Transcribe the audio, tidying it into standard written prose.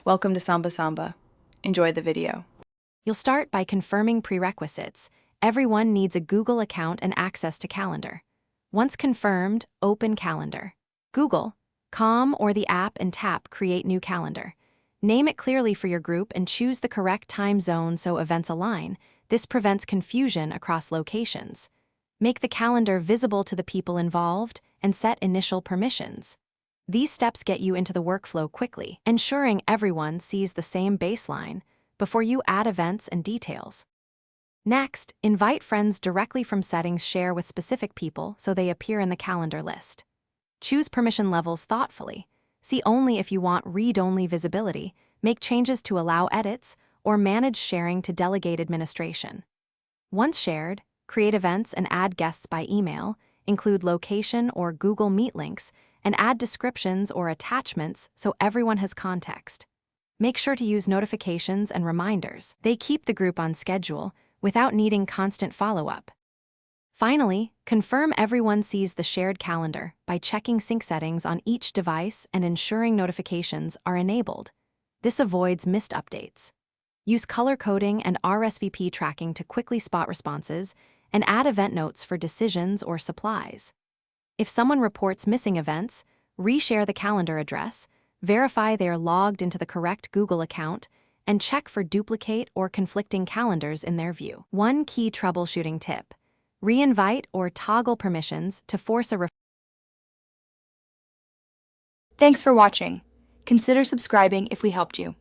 Welcome to Samba Samba. Enjoy the video. You'll start by confirming prerequisites. Everyone needs a Google account and access to Calendar. Once confirmed, open Calendar. Google.com or the app and tap Create New Calendar. Name it clearly for your group and choose the correct time zone so events align. This prevents confusion across locations. Make the calendar visible to the people involved and set initial permissions. These steps get you into the workflow quickly, ensuring everyone sees the same baseline before you add events and details. Next, invite friends directly from settings. Share with specific people so they appear in the calendar list. Choose permission levels thoughtfully. See only if you want read-only visibility, make changes to allow edits, or manage sharing to delegate administration. Once shared, create events and add guests by email, include location or Google Meet links, and add descriptions or attachments so everyone has context. Make sure to use notifications and reminders. They keep the group on schedule without needing constant follow-up. Finally, confirm everyone sees the shared calendar by checking sync settings on each device and ensuring notifications are enabled. This avoids missed updates. Use color coding and RSVP tracking to quickly spot responses and add event notes for decisions or supplies. If someone reports missing events, reshare the calendar address, verify they are logged into the correct Google account, and check for duplicate or conflicting calendars in their view. One key troubleshooting tip: re-invite or toggle permissions to force a Thanks for watching. Consider subscribing if we helped you.